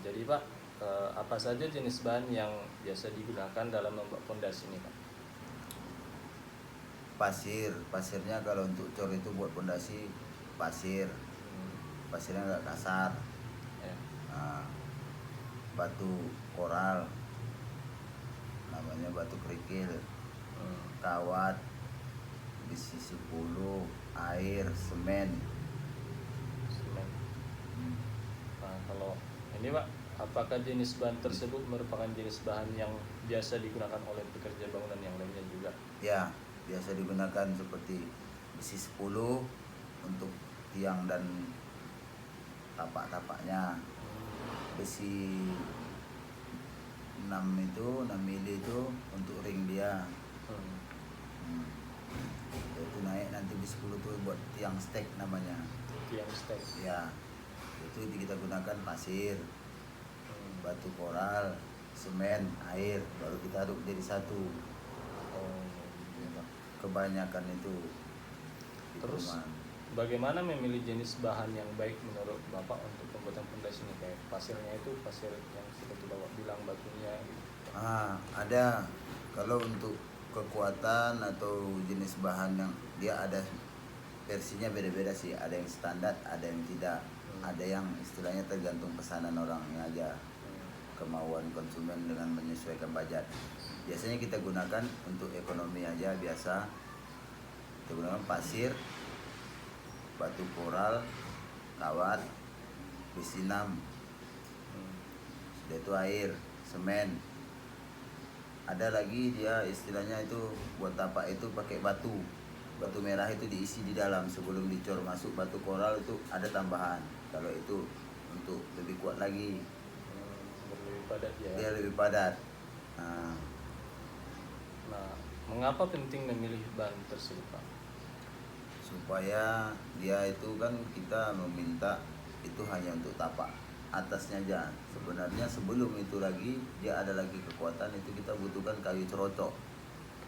Jadi Pak, apa saja jenis bahan yang biasa digunakan dalam membuat pondasi ini Pak? Pasirnya kalau untuk cor itu buat pondasi pasirnya nggak kasar. Ya. Nah, batu koral, namanya batu kerikil, kawat, besi 10, air, semen. Semen. Nah, kalau ini Pak, apakah jenis bahan tersebut merupakan jenis bahan yang biasa digunakan oleh pekerja bangunan yang lainnya juga? Ya, biasa digunakan seperti besi 10 untuk tiang dan tapak-tapaknya, besi 6 mili itu untuk ring dia. Itu naik nanti besi 10 itu buat tiang stek namanya. Tiang stek. Ya, itu kita gunakan pasir, batu koral, semen, air, baru kita aduk jadi satu. Oh, iya, Pak. Kebanyakan itu. Terus bagaimana memilih jenis bahan yang baik menurut Bapak untuk pembuatan pondasi ini? Kayak pasirnya itu pasir yang seperti Bapak bilang, batunya gitu. Ada. Kalau untuk kekuatan atau jenis bahan yang dia ada versinya beda-beda sih. Ada yang standar, ada yang tidak. Ada yang istilahnya tergantung pesanan orangnya aja, kemauan konsumen dengan menyesuaikan budget. Biasanya kita gunakan untuk ekonomi aja biasa. Kita gunakan pasir, batu koral, kawat, besi 6, sudah itu air, semen. Ada lagi dia istilahnya itu buat tapak itu pakai batu merah itu diisi di dalam sebelum dicor masuk. Batu koral itu ada tambahan, kalau itu untuk lebih kuat lagi, Lebih padat ya. dia lebih padat. Nah, mengapa penting memilih bahan tersebut Pak? Supaya dia itu kan kita meminta itu hanya untuk tapak atasnya aja. Sebenarnya sebelum itu lagi dia ada lagi kekuatan, itu kita butuhkan kayu cerocok.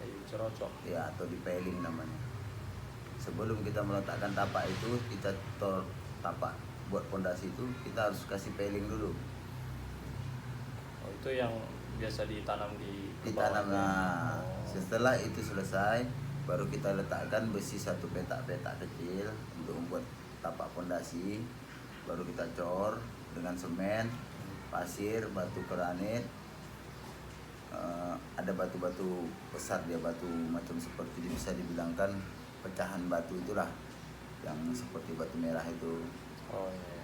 Kayu cerocok. Ya, atau dipeling namanya. Sebelum kita meletakkan tapak itu, kita tor tapak buat pondasi itu kita harus kasih peling dulu. Oh, itu yang biasa ditanam di Ditanam. Setelah itu selesai, baru kita letakkan besi satu petak-petak kecil untuk membuat tapak pondasi. Baru kita cor dengan semen, pasir, batu granit. Ada batu-batu besar, dia batu macam seperti bisa dibilangkan pecahan batu itulah, yang seperti batu merah itu. Oh iya.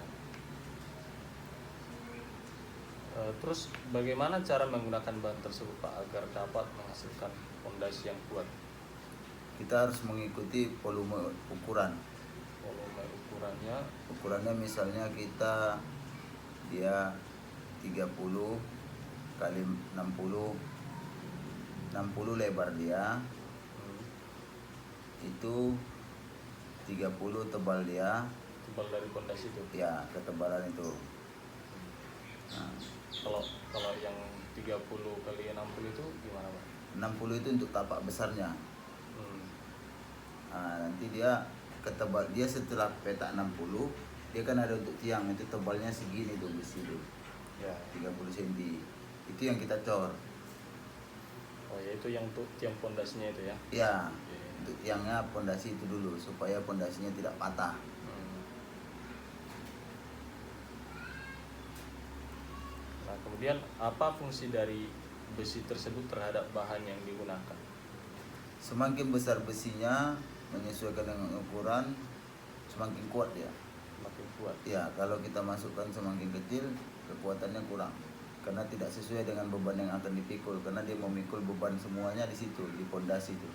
Terus bagaimana cara menggunakan bahan tersebut Pak agar dapat menghasilkan pondasi yang kuat? Kita harus mengikuti volume ukuran. Volume ukurannya? Ukurannya misalnya dia 30 kali 60 lebar dia, itu 30 tebal dia. Tebal dari pondasi itu? Ya, ketebalan itu. Kalau yang 30 kali 60 itu gimana Pak? 60 itu untuk tapak besarnya. Nanti dia dia setelah petak 60, dia kan ada untuk tiang, itu tebalnya segini tuh besi itu. Ya. 30 cm. Itu yang kita cor. Oh ya, itu yang untuk tiang pondasinya itu ya? Ya, untuk tiangnya pondasi itu dulu supaya pondasinya tidak patah. Nah, kemudian apa fungsi dari besi tersebut terhadap bahan yang digunakan? Semakin besar besinya menyesuaikan dengan ukuran, semakin kuat dia. Semakin kuat. Ya, kalau kita masukkan semakin kecil, kekuatannya kurang. Karena tidak sesuai dengan beban yang akan dipikul, karena dia memikul beban semuanya di situ, di pondasi itu.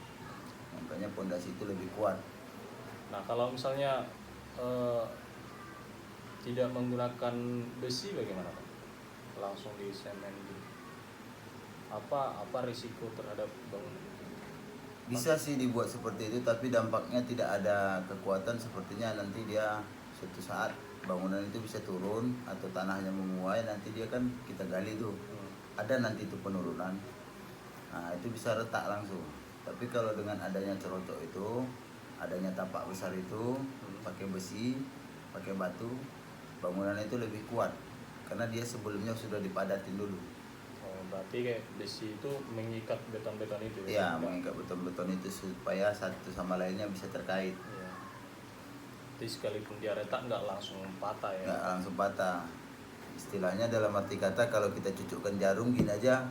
Makanya pondasi itu lebih kuat. Nah, kalau misalnya tidak menggunakan besi bagaimana Pak? Langsung di semen gitu. Apa risiko terhadap bangunan? Bisa sih dibuat seperti itu, tapi dampaknya tidak ada kekuatan. Sepertinya nanti dia suatu saat bangunan itu bisa turun atau tanahnya menguai, nanti dia kan kita gali tuh. Ada nanti itu penurunan. Nah, itu bisa retak langsung. Tapi kalau dengan adanya cerocok itu, adanya tapak besar itu, pakai besi, pakai batu, bangunan itu lebih kuat karena dia sebelumnya sudah dipadatin dulu. Oh, berarti kayak besi itu mengikat beton-beton itu Ya, Enggak? mengikat beton-beton itu supaya satu sama lainnya bisa terkait, Iya. Jadi sekalipun dia retak nggak langsung patah ya. nggak langsung patah. Istilahnya dalam arti kata kalau kita cucukkan jarum gini aja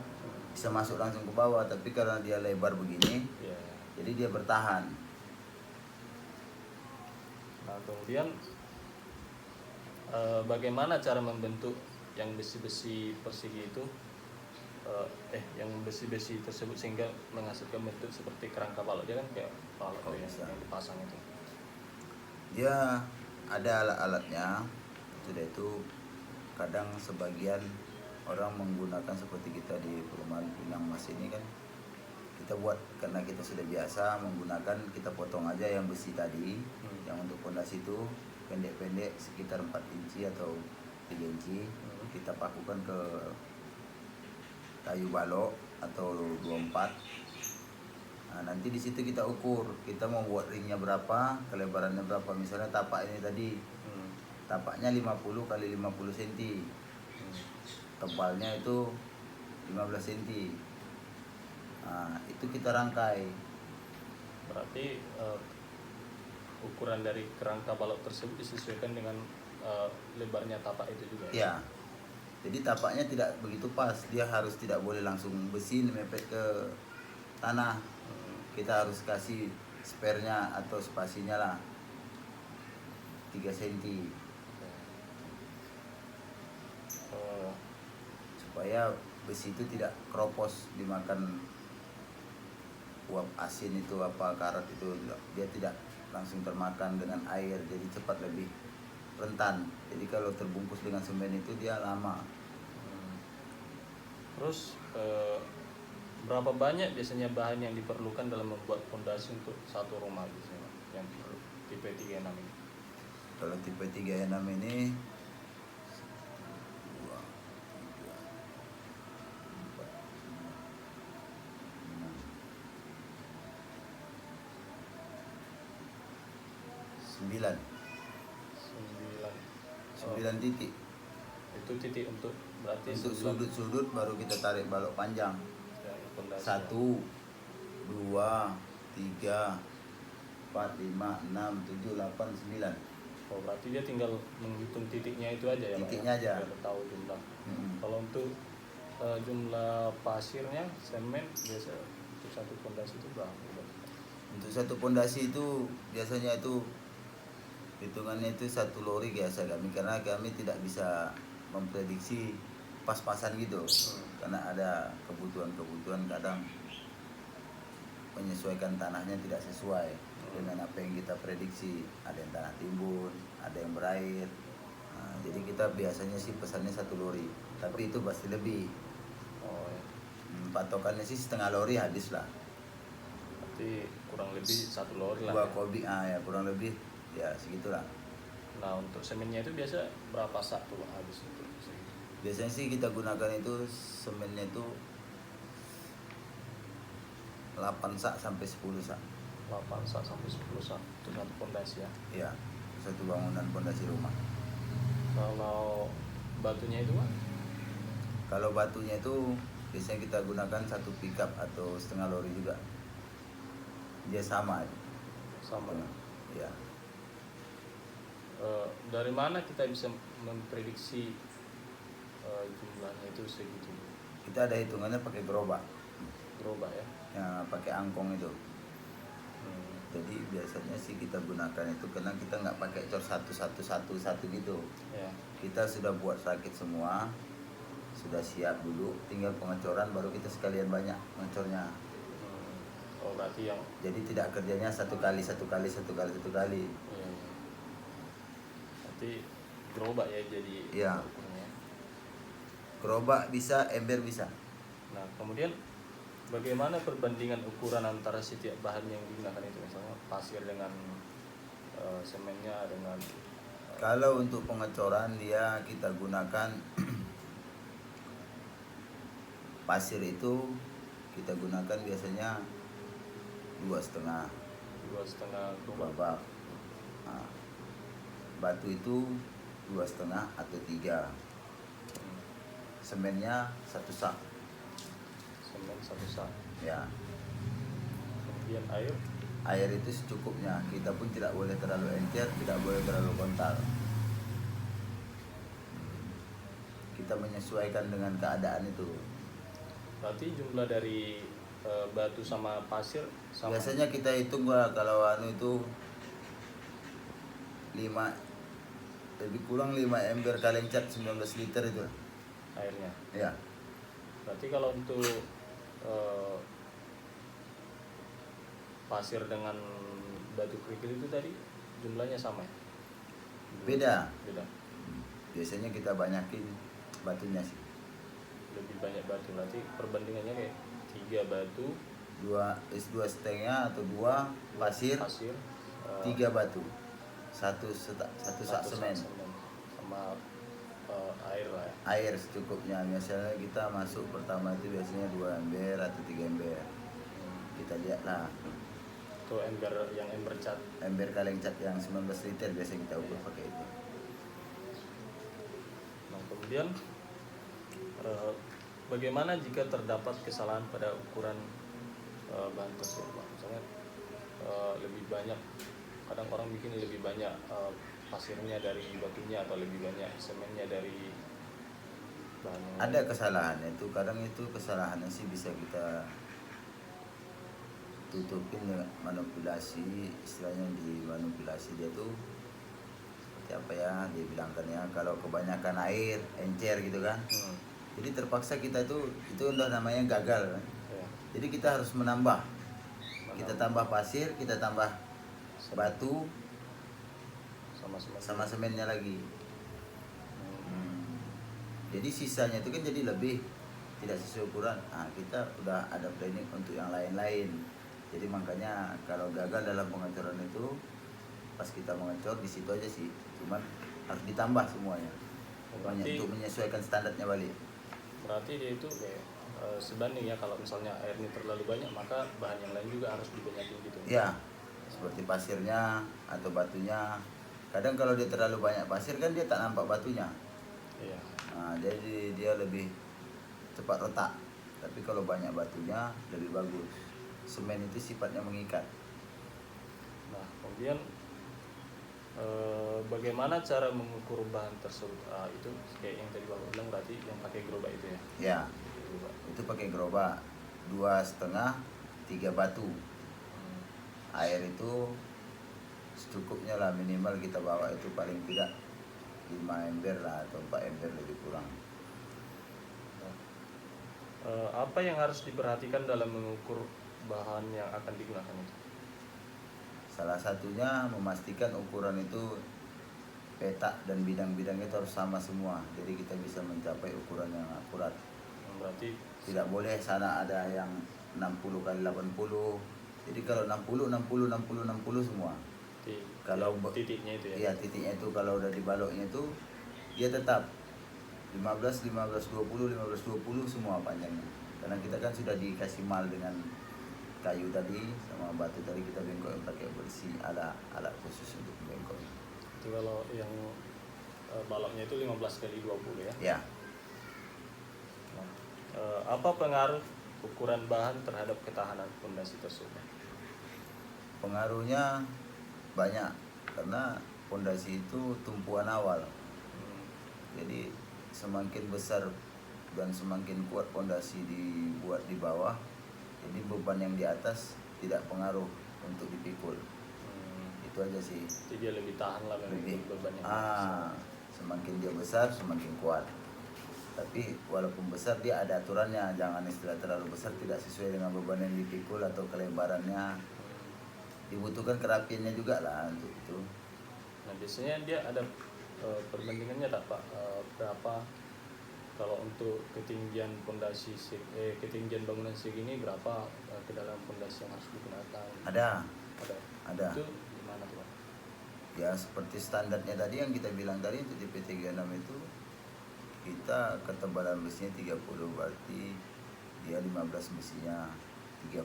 bisa masuk langsung ke bawah, tapi karena dia lebar begini, Iya. jadi dia bertahan. Nah, kemudian bagaimana cara membentuk yang besi-besi persegi itu yang besi-besi tersebut sehingga menghasilkan bentuk seperti kerangka balok. Dia kan kayak balok Oh, tuh bisa. yang dipasang itu. Dia ada alat-alatnya, sudah itu kadang sebagian orang menggunakan seperti kita di perumahan Pinang Mas ini kan, kita buat karena kita sudah biasa menggunakan, kita potong aja yang besi tadi, yang untuk pondasi itu pendek-pendek sekitar 4 inci atau 3 inci, kita pakukan ke kayu balok atau 24. Nah, nanti di situ kita ukur, kita mau buat ringnya berapa, kelebarannya berapa. Misalnya tapak ini tadi, tapaknya 50 kali 50 cm, tebalnya itu 15 cm. Nah, itu kita rangkai. Berarti ukuran dari kerangka balok tersebut disesuaikan dengan lebarnya tapak itu juga. Ya, jadi tapaknya tidak begitu pas, dia harus tidak boleh langsung besi mepet ke tanah. Kita harus kasih spare-nya atau spasinya lah 3 cm supaya besi itu tidak keropos dimakan uap asin itu apa karat itu, dia tidak langsung termakan dengan air, jadi cepat lebih rentan. Jadi kalau terbungkus dengan semen itu dia lama. Terus berapa banyak biasanya bahan yang diperlukan dalam membuat fondasi untuk satu rumah biasanya yang tipe 36 ini? Kalau tipe 36 ini 9 titik. Itu titik untuk berarti Untuk 9 sudut-sudut baru kita tarik balok panjang. ya, fondasi. 1, 2, 3, 4, 5, 6, 7, 8, 9. Oh, berarti dia tinggal menghitung titiknya itu aja ya, Pak? Titiknya aja. Biar tahu jumlah. Hmm. Kalau untuk jumlah pasirnya, semen biasa untuk satu fondasi itu berapa? Untuk satu pondasi itu biasanya itu hitungannya itu 1 lori biasa kami, karena kami tidak bisa memprediksi pas-pasan gitu, karena ada kebutuhan kadang menyesuaikan tanahnya tidak sesuai dengan apa yang kita prediksi. Ada yang tanah timbun, ada yang berair. Nah, jadi kita biasanya sih pesannya 1 lori, tapi itu pasti lebih. Oh, ya. Patokannya sih setengah lori habis lah. Berarti kurang lebih 1 lori lah. 2 Ya. kubik, ya kurang lebih ya segitulah. Nah, untuk semennya itu biasa berapa sak tuh habis untuk segitu? Biasanya sih kita gunakan itu semennya itu 8 sak sampai 10 sak. 8 sak sampai 10 sak untuk satu fondasi ya. Ya, satu bangunan pondasi rumah. Kalau batunya itu, Pak? Kalau batunya itu biasanya kita gunakan 1 pickup atau setengah lori juga. Dia sama. Sama. Ya. Dari mana kita bisa memprediksi jumlahnya itu segitu? Kita ada hitungannya pakai gerobak. Gerobak ya. Ya, pakai angkong itu. Jadi biasanya sih kita gunakan itu karena kita nggak pakai cor satu gitu. Ya. Kita sudah buat rakit semua, sudah siap dulu, tinggal pengecoran baru kita sekalian banyak pengecornya. Oh, berarti yang Jadi tidak kerjanya satu kali. iya. Berarti gerobak ya jadi Iya. ukurnya. Gerobak bisa, ember bisa. Nah, kemudian bagaimana perbandingan ukuran antara setiap bahan yang digunakan itu, misalnya pasir dengan semennya dengan Kalau untuk pengecoran dia kita gunakan pasir itu kita gunakan biasanya 2,5 gerobak. bak. Nah, batu itu 2,5 atau 3. semennya 1 sak. Semen 1 sak. Ya, Kemudian air. air itu secukupnya. Kita pun tidak boleh terlalu encer, tidak boleh terlalu kental. Kita menyesuaikan dengan keadaan itu. Berarti jumlah dari batu sama pasir sama. Biasanya kita hitung kalau anu itu 5, lebih kurang 5 ember kaleng cat 19 liter itu. Airnya. Ya, Berarti kalau untuk pasir dengan batu kerikil itu tadi jumlahnya sama ya? beda. Beda. Biasanya kita banyakin batunya sih. Lebih banyak batu. Berarti perbandingannya kayak 3 batu, 2,5 atau 2 pasir, pasir, 3 batu. Satu sak semen. Sama air lah ya. Air secukupnya. Biasanya kita masuk pertama itu biasanya 2 ember atau 3 ember. Kita lihatlah. Itu yang ember cat. Ember kaleng cat yang 19 liter biasa kita ukur pakai itu. Nah, kemudian bagaimana jika terdapat kesalahan pada ukuran bahan tersebut, Pak? Misalnya lebih banyak, kadang orang bikin lebih banyak pasirnya dari batunya atau lebih banyak semennya dari bahan yang Ada kesalahan itu, kadang itu kesalahannya sih bisa kita tutupin dengan manipulasi, istilahnya dimanipulasi dia tuh seperti apa ya dibilangkannya, kalau kebanyakan air encer gitu kan. Jadi terpaksa kita itu udah namanya gagal kan. ya, Jadi kita harus menambah. Kita tambah pasir, kita tambah batu sama semen. sama semennya lagi. Jadi sisanya itu kan jadi lebih tidak sesuai ukuran. Nah, kita udah ada planning untuk yang lain-lain. Jadi makanya kalau gagal dalam pengecoran itu pas kita mengecor di situ aja sih. Cuman harus ditambah semuanya. Pokoknya untuk menyesuaikan standarnya balik. Berarti dia itu kayak sebanding ya, kalau misalnya airnya terlalu banyak maka bahan yang lain juga harus dibanyakin gitu. Ya, seperti pasirnya atau batunya. Kadang kalau dia terlalu banyak pasir kan dia tak nampak batunya. Iya. Nah, jadi dia lebih cepat retak. Tapi kalau banyak batunya lebih bagus. Semen itu sifatnya mengikat. Nah, kemudian bagaimana cara mengukur bahan tersebut? Itu kayak yang tadi Bapak bilang, berarti yang pakai gerobak itu ya? Ya, Gerobak. itu pakai gerobak 2,5, 3 batu. Air itu secukupnya lah, minimal kita bawa itu paling tidak 5 ember lah atau 4 ember lebih kurang. Apa yang harus diperhatikan dalam mengukur bahan yang akan digunakan itu? Salah satunya memastikan ukuran itu petak dan bidang-bidangnya itu harus sama semua. Jadi kita bisa mencapai ukuran yang akurat. Berarti Tidak boleh sana ada yang 60 kali 80. Jadi kalau 60 60 60 60 semua. Kalau titiknya itu ya? Iya, titiknya itu kalau udah di baloknya itu dia tetap 15 15 20 15 20 semua panjangnya. Karena kita kan sudah dikasih mal dengan kayu tadi sama batu tadi, kita bengkok pakai bersih, ada alat khusus untuk bengkok. Itu kalau yang baloknya itu 15 kali 20 ya? Ya, Nah, apa pengaruh ukuran bahan terhadap ketahanan fondasi tersebut? pengaruhnya banyak karena fondasi itu tumpuan awal. Jadi semakin besar dan semakin kuat fondasi dibuat di bawah, jadi beban yang di atas tidak pengaruh untuk dipikul. Itu aja sih. Jadi dia lebih tahan lah Lebih beban yang semakin dia besar semakin kuat. Tapi walaupun besar dia ada aturannya, jangan istilah terlalu besar tidak sesuai dengan beban yang dipikul atau kelebarannya. Dibutuhkan kerapiannya juga lah untuk itu. Nah, biasanya dia ada perbandingannya tak Pak? Berapa kalau untuk ketinggian fondasi ketinggian bangunan segini, berapa kedalaman fondasi yang harus digunakan? Ada. Itu gimana tuh Pak? Ya seperti standarnya tadi yang kita bilang tadi untuk TP36 itu kita ketebalan besinya 30, berarti dia 15 besinya 30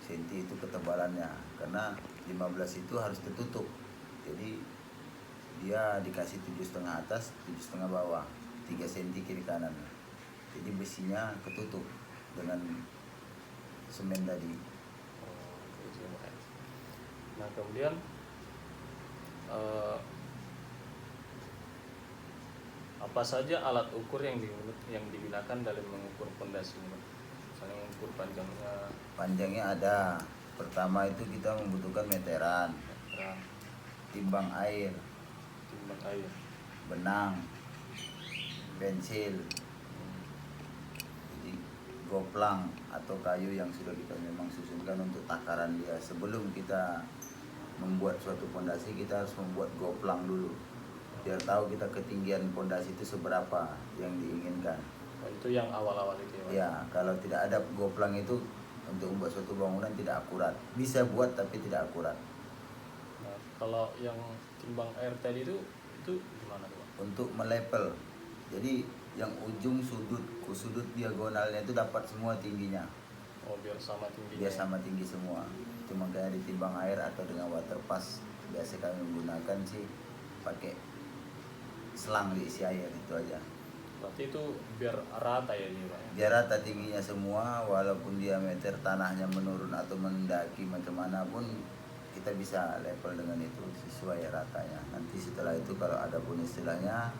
cm itu ketebalannya, karena 15 itu harus tertutup. Jadi dia dikasih 7,5 atas 7,5 bawah, 3 cm kiri kanan. Jadi besinya ketutup dengan semen tadi. Gitu ya, Pak, ya. Nah kemudian apa saja alat ukur yang digunakan dalam mengukur pondasi ini, Pak? Misalnya mengukur panjangnya, Panjangnya ada. Pertama itu kita membutuhkan meteran, meteran, timbang air, timbang air, benang, pensil, jadi goplang atau kayu yang sudah kita memang susunkan untuk takaran dia. Sebelum kita membuat suatu pondasi, kita harus membuat goplang dulu biar tahu kita ketinggian pondasi itu seberapa yang diinginkan. Oh, itu yang awal-awal itu ya, Pak? Ya, kalau tidak ada goplang itu untuk membuat suatu bangunan tidak akurat. Bisa buat tapi tidak akurat. Nah, kalau yang timbang air tadi itu gimana tuh, Pak? Untuk melepel, jadi yang ujung sudut diagonalnya itu dapat semua tingginya, Oh, biar sama tingginya. biar sama tinggi semua. Itu makanya ditimbang air atau dengan water pass. Biasa kami menggunakan sih pakai selang diisi air, itu aja. Berarti itu biar rata ya ini, Pak, ya? Biar rata tingginya semua, walaupun diameter tanahnya menurun atau mendaki macam mana pun kita bisa level dengan itu sesuai ratanya. Nanti setelah itu kalau ada pun istilahnya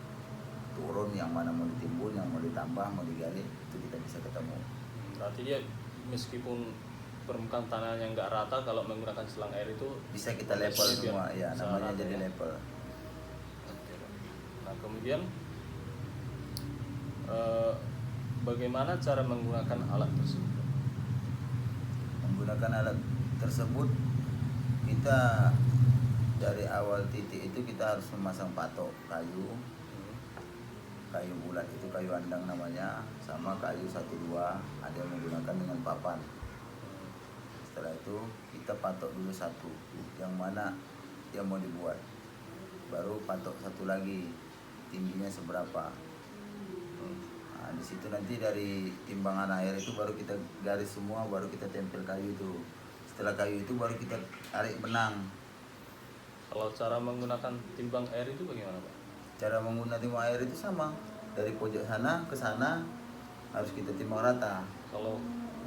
turun yang mana mau ditimbun, yang mau ditambah, mau digali, itu kita bisa ketemu. Berarti dia meskipun permukaan tanahnya nggak rata, kalau menggunakan selang air itu Bisa kita level pondasinya biar semua, ya bisa namanya rata jadi ya. level. Oke, Pak. Nah kemudian bagaimana cara menggunakan alat tersebut? Menggunakan alat tersebut, kita dari awal titik itu kita harus memasang patok kayu, kayu bulat itu kayu andang namanya, sama kayu 1-2, ada yang menggunakan dengan papan. Setelah itu kita patok dulu satu, yang mana yang mau dibuat, baru patok satu lagi tingginya seberapa. Nah, di situ nanti dari timbangan air itu baru kita garis semua, baru kita tempel kayu itu. Setelah kayu itu baru kita tarik benang. Kalau cara menggunakan timbang air itu bagaimana, Pak? Cara menggunakan timbang air itu sama, dari pojok sana ke sana harus kita timbang rata. Kalau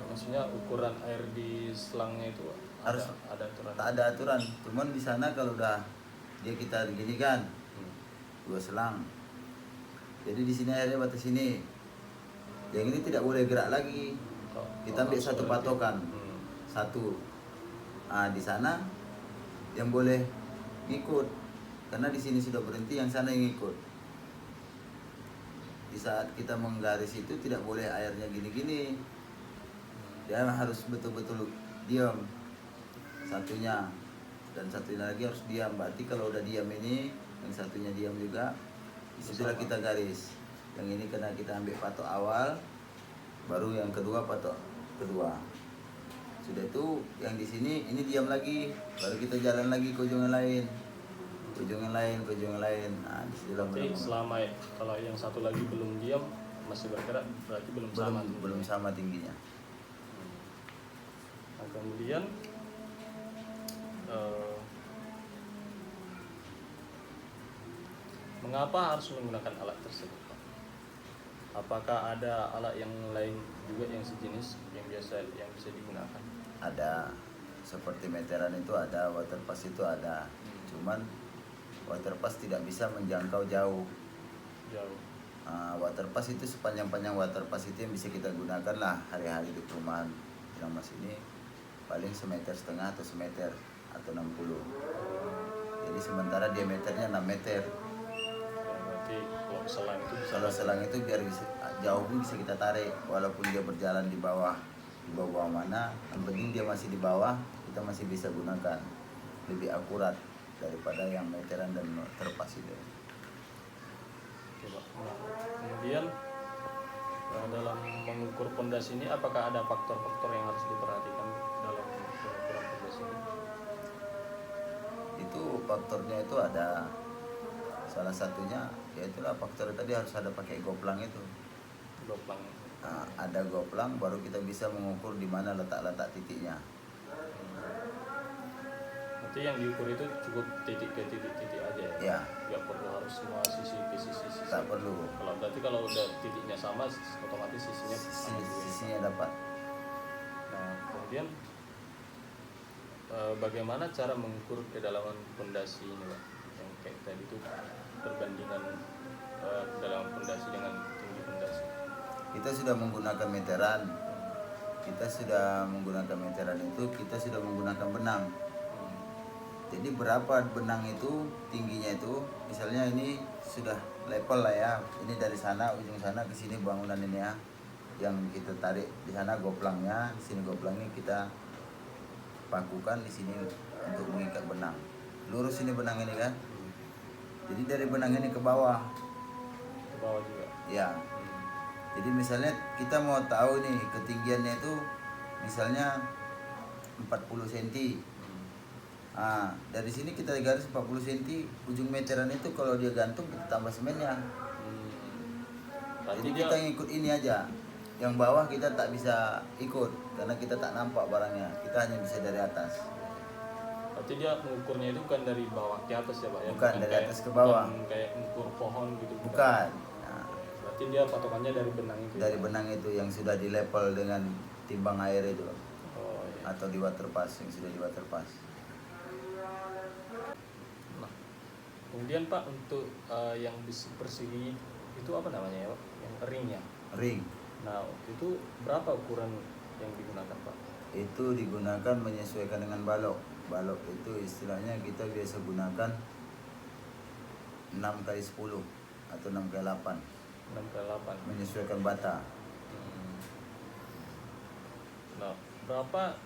maksudnya ukuran air di selangnya itu Harus ada aturan? tak ada aturan, cuman di sana kalau udah dia kita gini kan, 2 selang. Jadi di sini airnya batas ini. Yang ini tidak boleh gerak lagi. Kita ambil satu patokan. Satu. Nah, di sana yang boleh ngikut. Karena di sini sudah berhenti, yang sana yang ngikut. Di saat kita menggaris itu tidak boleh airnya gini-gini. Dia harus betul-betul diam. Satunya dan satunya lagi harus diam. Berarti kalau udah diam ini, yang satunya diam juga, disitulah kita garis. Yang ini kena kita ambil patok awal, baru yang kedua patok kedua. Sudah itu yang di sini ini diam lagi, baru kita jalan lagi ke ujung yang lain, ke ujung yang lain, ke ujung yang lain. Nah, disitulah Berarti selama kalau yang satu lagi belum diam masih bergerak, berarti belum sama tingginya. Nah kemudian mengapa harus menggunakan alat tersebut, Pak? Apakah ada alat yang lain juga yang sejenis yang bisa digunakan? Ada, seperti meteran itu ada, water pass itu ada. Cuman water pass tidak bisa menjangkau jauh. Water pass itu sepanjang-panjang water pass itu yang bisa kita gunakan lah hari-hari di perumahan yang masih ini paling 1,5 meter atau 1 meter atau 60. Jadi sementara diameternya 6 meter. Berarti Kalau selang itu biar jauh pun bisa kita tarik, walaupun dia berjalan di bawah mana, yang penting dia masih di bawah, kita masih bisa gunakan, lebih akurat daripada yang meteran dan terpas itu. Oke, Pak. Nah, kemudian dalam mengukur pondasi ini apakah ada faktor-faktor yang harus diperhatikan dalam pengukuran pondasi ini? Itu faktornya itu ada, salah satunya yaitulah faktor tadi harus ada pakai goplang itu. Goplang. Nah, ada goplang baru kita bisa mengukur di mana letak-letak titiknya. Berarti yang diukur itu cukup titik ke titik aja ya? Ya, Nggak perlu harus semua sisi ke sisi. tak perlu. Kalau udah titiknya sama, otomatis sisinya sama juga. Sisinya dapat. Nah, kemudian bagaimana cara mengukur kedalaman pondasi ini, Pak? Yang kayak tadi itu perbandingan kedalaman pondasi dengan tinggi pondasi. Kita sudah menggunakan meteran. Kita sudah menggunakan meteran itu, kita sudah menggunakan benang. Jadi berapa benang itu tingginya itu, misalnya ini sudah level lah ya. Ini dari sana ujung sana ke sini bangunan ini ya. Yang kita tarik di sana goplangnya, di sini goplangnya kita pakukan di sini untuk mengikat benang. Lurus ini benang ini kan. Jadi dari benang ini ke bawah. Ke bawah juga. Ya. Jadi misalnya kita mau tahu nih ketinggiannya itu misalnya 40 cm. Nah, dari sini kita garis 40 cm, ujung meteran itu kalau dia gantung kita tambah semennya. Jadi kita ngikut ini aja. Yang bawah kita tak bisa ikut karena kita tak nampak barangnya. Kita hanya bisa dari atas. Berarti dia mengukurnya itu bukan dari bawah ke atas ya, Pak? Bukan dari atas ke bawah. Bukan kayak mengukur pohon gitu. Bukan. Nah, berarti dia patokannya dari benang itu. dari benang itu yang sudah di level dengan timbang air itu. Oh, iya. Atau di waterpass yang sudah di waterpass. Nah, kemudian Pak untuk yang besi persegi itu apa namanya ya, Pak? Yang ringnya. Ring. Nah, itu berapa ukuran yang digunakan, Pak? Itu digunakan menyesuaikan dengan balok. Balok itu istilahnya kita biasa gunakan 6x10 atau 6x8. 6x8. Menyesuaikan bata. Nah, berapa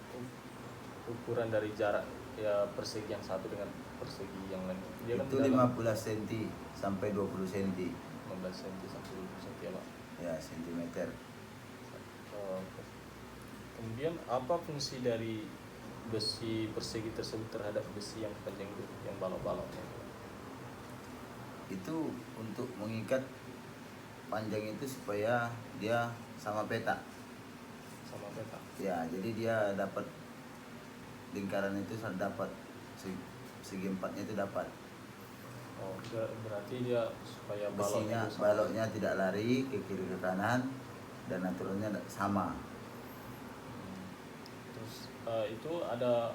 ukuran dari jarak ya persegi yang satu dengan persegi yang lain? Dia Itu 15 cm sampai 20 cm. 15 cm sampai 20 cm ya, Pak. Ya, sentimeter. Kemudian apa fungsi dari besi persegi tersebut terhadap besi yang panjang itu, yang balok-baloknya? Itu untuk mengikat panjang itu supaya dia sama peta. Sama peta. Ya, jadi dia dapat lingkaran itu dapat segi empatnya itu dapat. Oh, berarti dia supaya Besinya, baloknya tidak lari ke kiri ke kanan dan aturannya sama. Terus itu ada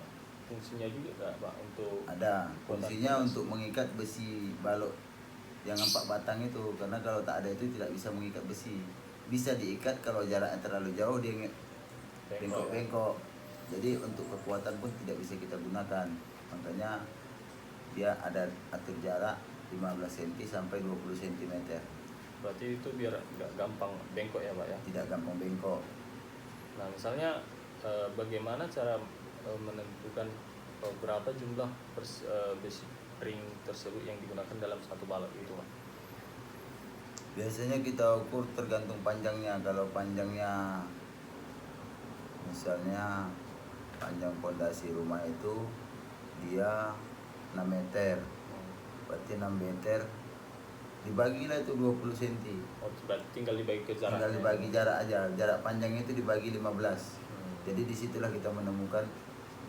fungsinya juga nggak, Pak, untuk Ada fungsinya untuk mengikat besi balok yang 4 batang itu, karena kalau tak ada itu tidak bisa mengikat besi. Bisa diikat kalau jaraknya terlalu jauh dia bengkok-bengkok. Jadi untuk kekuatan pun tidak bisa kita gunakan. Makanya dia ada atur jarak 15 cm sampai 20 cm. Berarti itu biar nggak gampang bengkok ya, Pak ya? Tidak gampang bengkok. Nah, misalnya bagaimana cara menentukan berapa jumlah besi ring tersebut yang digunakan dalam satu balok itu, Pak? Biasanya kita ukur tergantung panjangnya. Kalau panjangnya misalnya panjang pondasi rumah itu dia 6 meter. Berarti 6 meter dibagilah itu 20 cm. Oh, berarti tinggal dibagi ke jarak. Tinggal dibagi jarak aja. Jarak panjangnya itu dibagi 15. Jadi disitulah kita menemukan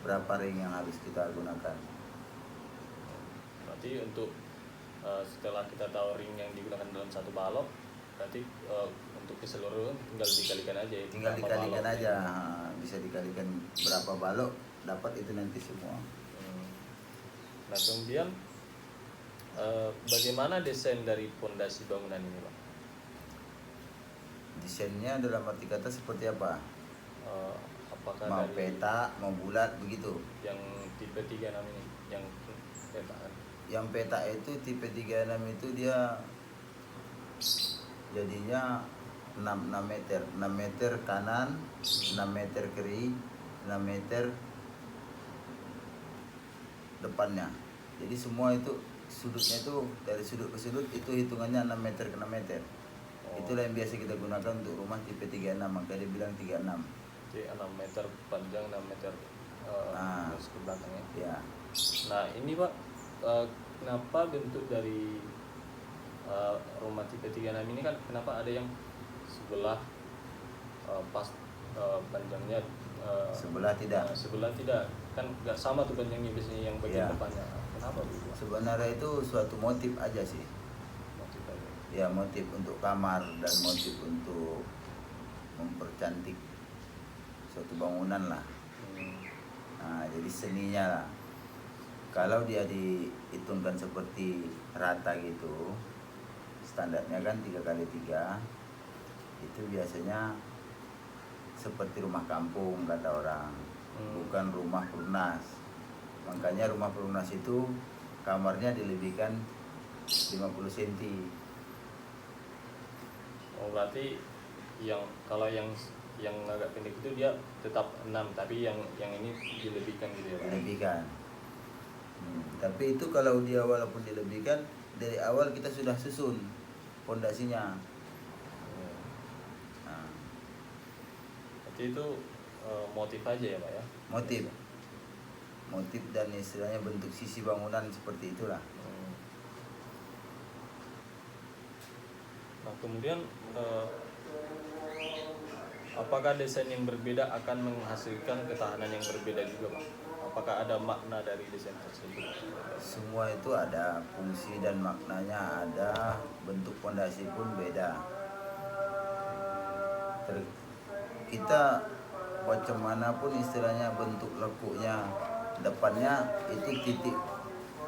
berapa ring yang harus kita gunakan. Berarti untuk setelah kita tahu ring yang digunakan dalam satu balok, berarti untuk keseluruhan tinggal dikalikan aja ya. Tinggal dikalikan aja. Bisa dikalikan berapa balok, dapat itu nanti semua. Nah, kemudian bagaimana desain dari pondasi bangunan ini, Pak? Desainnya dalam arti kata seperti apa? Apakah Mau dari peta, mau bulat begitu. yang tipe 36 ini, yang peta kan? Yang peta itu tipe 36 itu dia jadinya 6 meter. 6 meter kanan, 6 meter kiri, 6 meter depannya. Jadi semua itu sudutnya itu dari sudut ke sudut itu hitungannya 6 meter ke 6 meter. Itulah yang biasa kita gunakan untuk rumah tipe 36, maka dia bilang 36. Jadi 6 meter panjang, 6 meter terus ke belakangnya. Ya. Nah, ini Pak, kenapa bentuk dari rumah tipe 36 ini kan kenapa ada yang sebelah pas panjangnya Sebelah tidak. sebelah tidak. Iya. kan nggak sama tuh benjangnya biasanya yang bagian Iya. depannya. Kenapa begitu Pak? Sebenarnya itu suatu motif aja sih. Motif aja. Ya motif untuk kamar dan motif untuk mempercantik suatu bangunan lah. Hmm. Nah, jadi seninya lah. Kalau dia dihitungkan seperti rata gitu, standarnya kan 3x3, itu biasanya seperti rumah kampung kata orang, bukan rumah perunas. Makanya rumah perunas itu kamarnya dilebihkan 50 cm. Oh berarti kalau yang agak pendek itu dia tetap 6, tapi yang ini dilebihkan gitu ya Pak? Dilebihkan. Tapi itu kalau dia walaupun dilebihkan, dari awal kita sudah susun pondasinya. Nah, Berarti itu motif aja ya Pak ya? motif dan istilahnya bentuk sisi bangunan seperti itulah. Nah kemudian apakah desain yang berbeda akan menghasilkan ketahanan yang berbeda juga Pak? Apakah ada makna dari desain tersebut? Semua itu ada fungsi dan maknanya, ada bentuk pondasi pun beda. Kita macam mana pun istilahnya bentuk lekuknya, depannya itu titik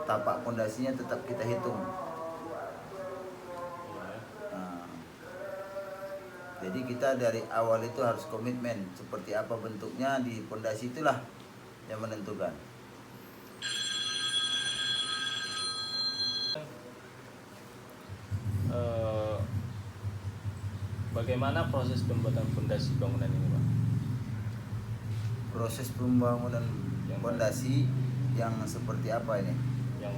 tapak pondasinya tetap kita hitung. Nah, jadi kita dari awal itu harus komitmen seperti apa bentuknya di pondasi, itulah yang menentukan. Bagaimana proses pembuatan pondasi bangunan ini Pak? Proses pembangunan pondasi yang seperti apa ini? Yang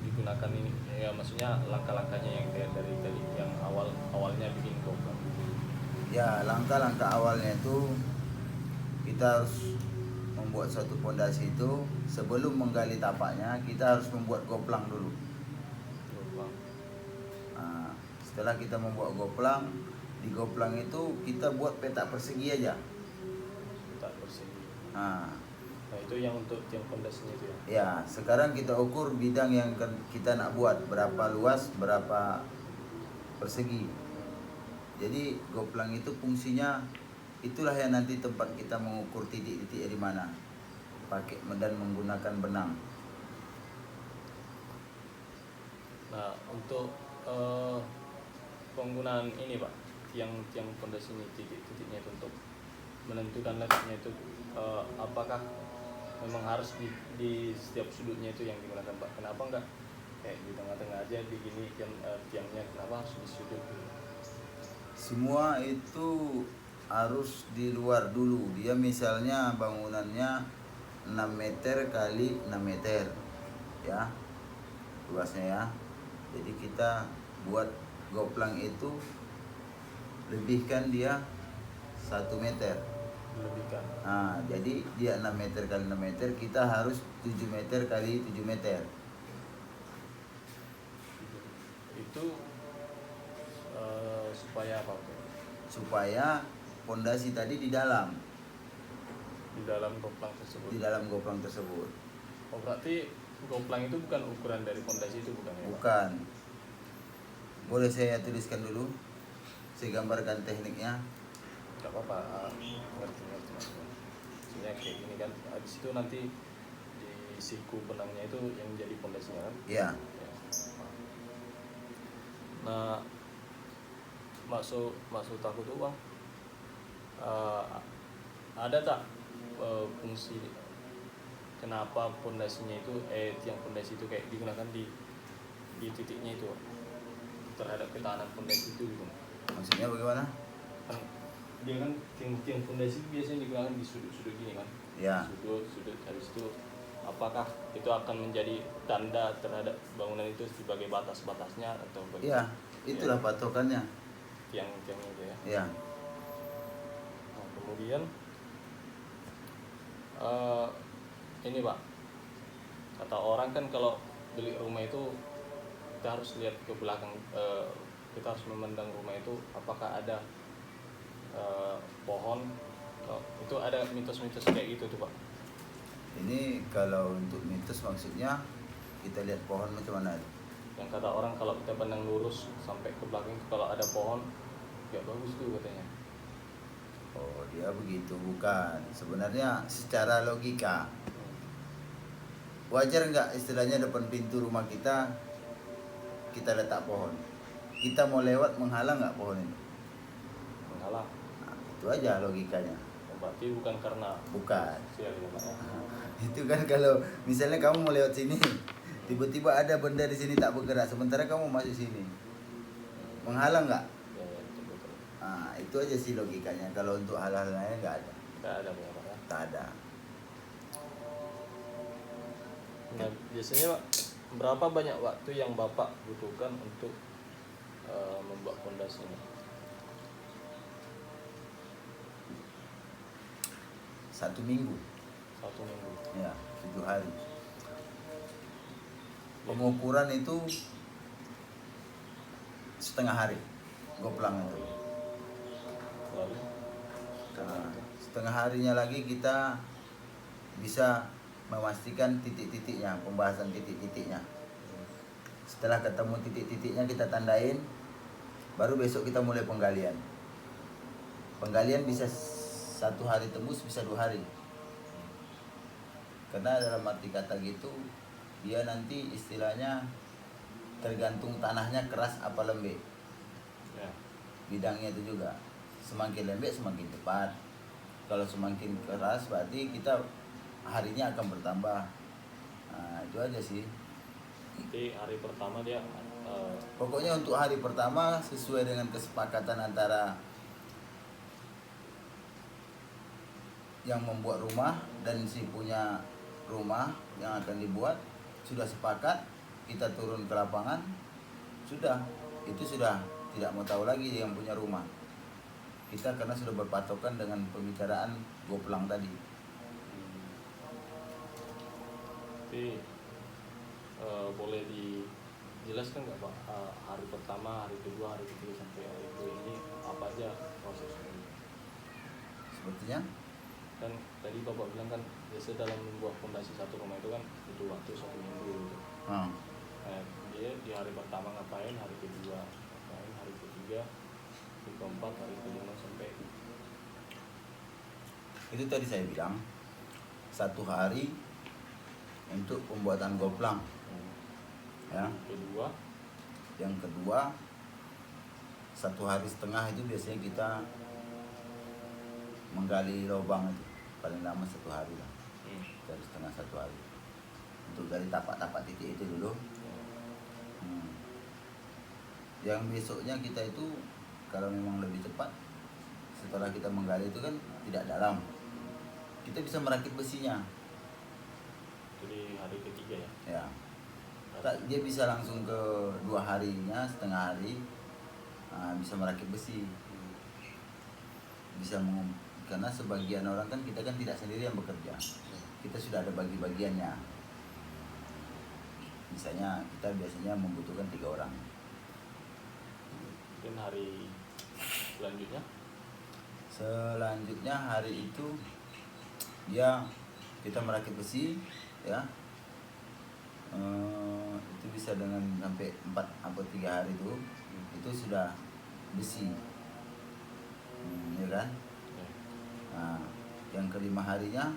digunakan ini ya, maksudnya langkah-langkahnya yang dari yang awalnya bikin goplang. Ya, langkah-langkah awalnya itu kita harus membuat suatu pondasi itu, sebelum menggali tapaknya kita harus membuat goplang dulu. Nah, setelah kita membuat goplang, di goplang itu kita buat petak persegi aja. Petak persegi. Nah, itu yang untuk tiang pondasinya itu ya? Ya, sekarang kita ukur bidang yang kita nak buat, berapa luas, berapa persegi. Jadi goplang itu fungsinya, itulah yang nanti tempat kita mengukur titik-titiknya di mana, pakai dan menggunakan benang. Nah untuk penggunaan ini Pak, tiang pondasi ini, titik-titiknya itu untuk menentukan letaknya itu, apakah memang harus di setiap sudutnya itu yang digunakan Pak? Kenapa enggak kayak di tengah-tengah aja begini tiangnya, kenapa harus di sudut gitu? Semua itu harus di luar dulu. Dia misalnya bangunannya 6 meter kali 6 meter ya luasnya ya. Jadi kita buat goplang itu lebihkan dia 1 meter. Lebihkan. Nah, jadi dia 6 meter kali 6 meter, kita harus 7 meter kali 7 meter. Itu supaya apa Pak? Supaya pondasi tadi di dalam Goplang tersebut. Di dalam goplang tersebut. Oh berarti goplang itu bukan ukuran dari pondasi itu, bukan ya Pak? Bukan. Boleh saya tuliskan dulu? Saya gambarkan tekniknya. Gak apa-apa, ngerti maksudnya kayak gini kan, di situ nanti di siku benangnya itu yang jadi pondasinya kan? Iya. Nah maksud aku tuh Bang, ada tak fungsi kenapa pondasinya itu tiang pondasi itu kayak digunakan di titiknya itu terhadap ketahanan pondasi itu gitu? Maksudnya bagaimana? Kan dia kan tiang pondasi biasanya digunakan di sudut-sudut gini kan? Ya. Sudut habis itu apakah itu akan menjadi tanda terhadap bangunan itu sebagai batas-batasnya atau bagaimana? Iya, itulah patokannya. Tiang-tiangnya itu ya. Iya. Nah, kemudian ini Pak, kata orang kan kalau beli rumah itu kita harus lihat ke belakang, kita harus memandang rumah itu apakah ada pohon, itu ada mitos-mitos kayak gitu tuh Pak. Ini kalau untuk mitos maksudnya kita lihat pohon macam mana? Yang kata orang kalau kita pandang lurus sampai ke belakang kalau ada pohon ya bagus tuh katanya. Oh, dia begitu, bukan. Sebenarnya secara logika wajar nggak istilahnya depan pintu rumah kita letak pohon. Kita mau lewat menghalang nggak pohon ini? Menghalang. Nah, itu aja logikanya. Berarti bukan karena Bukan. sial ya Pak, ya. Itu kan kalau misalnya kamu mau lewat sini, tiba-tiba ada benda di sini tak bergerak, sementara kamu masuk sini, menghalang nggak? Ya, ya, betul. Nah, itu aja sih logikanya. Kalau untuk hal-hal lain nggak ada. Nggak ada Pak ya. Tak ada. Nah, biasanya Pak, berapa banyak waktu yang Bapak butuhkan untuk membuat pondasi ini? 1 minggu, 1 minggu. ya 7 hari. Pengukuran itu setengah hari, goplang itu. Lalu Nah, setengah harinya lagi kita bisa memastikan titik-titiknya, pembahasan titik-titiknya. Setelah ketemu titik-titiknya kita tandain, baru besok kita mulai penggalian. Penggalian bisa 1 hari tembus, bisa 2 hari. Karena dalam arti kata gitu, dia nanti istilahnya tergantung tanahnya keras apa lembek. ya. Bidangnya itu juga. Semakin lembek semakin cepat. Kalau semakin keras berarti kita harinya akan bertambah. Nah, itu aja sih. Nanti hari pertama dia Pokoknya untuk hari pertama sesuai dengan kesepakatan antara yang membuat rumah dan si punya rumah yang akan dibuat sudah sepakat, kita turun ke lapangan, sudah, itu sudah tidak mau tahu lagi yang punya rumah. Kita karena sudah berpatokan dengan pembicaraan goplang tadi. tapi boleh dijelaskan nggak Pak, hari pertama, hari kedua, hari ketiga sampai hari ke ini apa aja prosesnya? Sepertinya Kan tadi Bapak bilang kan biasa dalam membuat fondasi satu rumah itu kan butuh waktu 1 minggu gitu. Nah, dia di hari pertama ngapain, hari kedua ngapain, hari ketiga, hari keempat, hari kelima sampai itu tadi saya bilang 1 hari untuk pembuatan goplang, ya. kedua. Yang kedua 1,5 hari itu biasanya kita menggali lubang itu paling lama 1 hari lah, 1,5 hari untuk gali tapak-tapak titik itu dulu. Yang besoknya kita itu kalau memang lebih cepat, setelah kita menggali itu kan tidak dalam, kita bisa merakit besinya. Jadi hari ketiga ya. Ya, dia bisa langsung ke 2 harinya, setengah hari, bisa merakit besi, bisa karena sebagian orang kan kita kan tidak sendiri yang bekerja, kita sudah ada bagi-bagiannya. Misalnya kita biasanya membutuhkan 3 orang. Mungkin hari Selanjutnya hari itu dia kita merakit besi, ya. Itu bisa dengan sampai 4 atau 3 hari itu sudah besi, ya kan. Nah, yang ke-5 harinya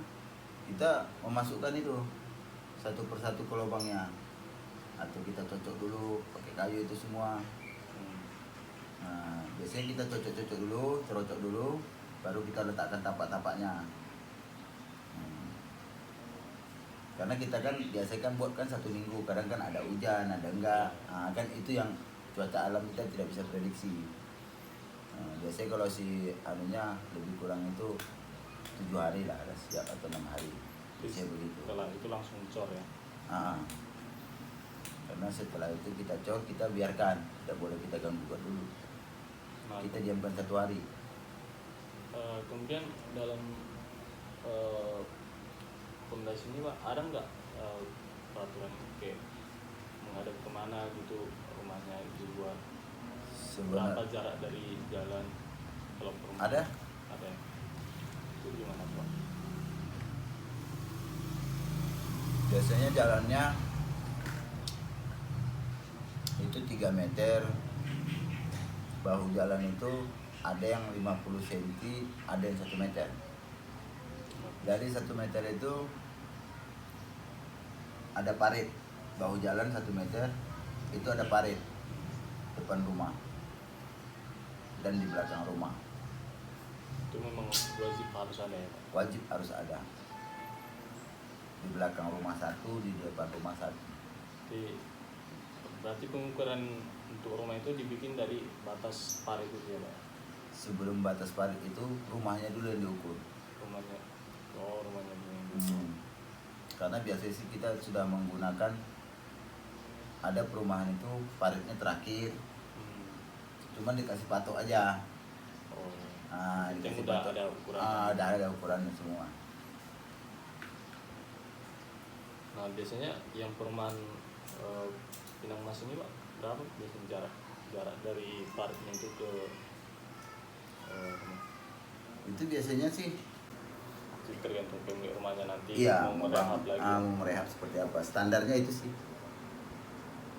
kita memasukkan itu satu persatu ke lubangnya, atau kita cocok dulu pakai kayu itu semua. Nah, biasanya kita cocok dulu, cerocok dulu, baru kita letakkan tapak-tapaknya. Karena kita kan biasanya kan buat kan 1 minggu, kadang kan ada hujan, ada enggak, kan itu yang cuaca alam kita tidak bisa prediksi. Biasanya kalau si anunya lebih kurang itu 7 hari lah, ada siap atau 6 hari. Biasanya begitu. Setelah itu langsung cor ya. Karena setelah itu kita cor, kita biarkan, tidak boleh kita ganggu dulu. Kita diamkan 1 hari. Kemudian dalam fondasi ini Pak, ada nggak peraturan kayak menghadap kemana gitu rumahnya dibuat? Berapa jarak dari jalan kalau rumah? Ada. Ada. Itu gimana Pak? Biasanya jalannya itu 3 meter. Bahu jalan itu ada yang 50 cm, ada yang 1 meter. Dari 1 meter itu ada parit. Bahu jalan 1 meter itu ada parit depan rumah dan di belakang rumah. Itu memang wajib harus ada ya Pak. Wajib harus ada. Di belakang rumah satu, di depan rumah satu. Jadi, berarti pengukuran untuk rumah itu dibikin dari batas parit itu ya Pak. Sebelum batas parit itu rumahnya dulu yang diukur. Rumahnya. Oh, rumahnya dulu yang diukur. Karena biasanya sih kita sudah menggunakan, ada perumahan itu paritnya terakhir, cuman dikasih patok aja. Oh. Nah, Yang dikasih udah patok. ada ukuran. Udah ada ukurannya semua. Nah, biasanya yang perumahan Pinang Mas ini Pak, berapa biasanya jarak dari paritnya itu ke rumah? Itu biasanya sih Jadi tergantung pemilik rumahnya nanti iya, mau merehab lagi. mau merehab seperti apa. Standarnya itu sih.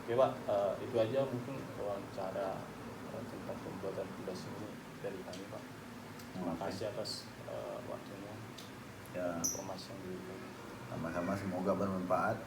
Oke Pak, itu aja mungkin wawancara tentang pembuatan tugas ini dari kami Pak. Terima Oke. kasih atas waktunya, Ya, informasi yang diberikan. sama-sama, semoga bermanfaat.